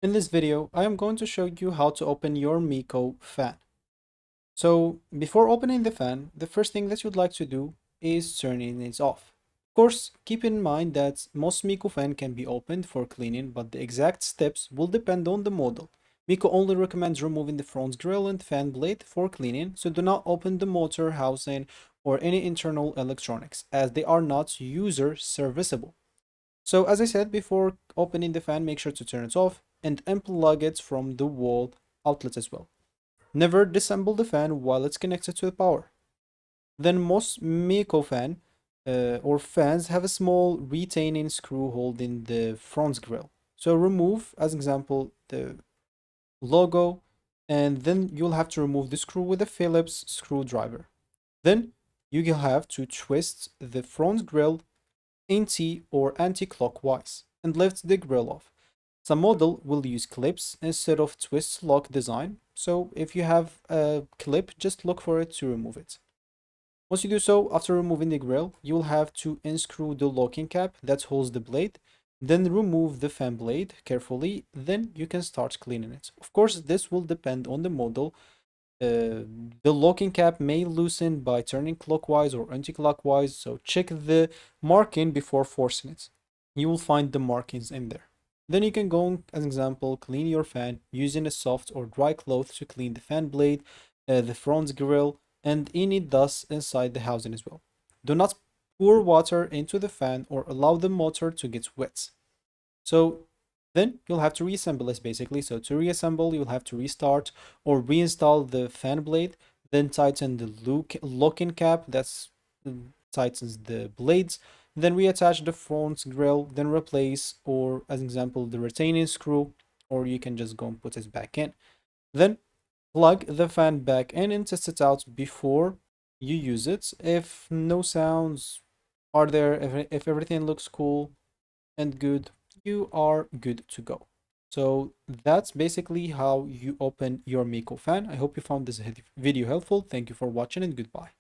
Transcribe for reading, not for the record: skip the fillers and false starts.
In this video, I am going to show you how to open your Meaco fan. So before opening the fan, the first thing that you'd like to do is turning it off. Of course, keep in mind that most Meaco fan can be opened for cleaning, but the exact steps will depend on the model. Meaco only recommends removing the front grille and fan blade for cleaning, so do not open the motor housing or any internal electronics, as they are not user serviceable. So as I said before opening the fan, make sure to turn it off and unplug it from the wall outlet as well. Never disassemble the fan while it's connected to the power. Then most Meaco fan or fans have a small retaining screw holding the front grille. So remove, as example, the logo, and then you'll have to remove the screw with a Phillips screwdriver. Then you'll have to twist the front grille anti or anti-clockwise and lift the grill off. Some model will use clips instead of twist lock design, so if you have a clip, just look for it to remove it. Once you do so, after removing the grill, you will have to unscrew the locking cap that holds the blade, then remove the fan blade carefully, then you can start cleaning it. Of course, this will depend on the model. The locking cap may loosen by turning clockwise or anti-clockwise, so check the marking before forcing it. You will find the markings in there. Then you can go, as an example, clean your fan using a soft or dry cloth to clean the fan blade, the front grille, and any dust inside the housing as well. Do not pour water into the fan or allow the motor to get wet. So then you'll have to reassemble this basically. So to reassemble, you'll have to restart or reinstall the fan blade, then tighten the locking cap that's tightens the blades, then reattach the front grill, then replace, or as an example, the retaining screw, or you can just go and put it back in. Then plug the fan back in and test it out before you use it. If no sounds are there, if everything looks cool and good, you are good to go. So that's basically how you open your Meaco fan. I hope you found this video helpful. Thank you for watching and goodbye.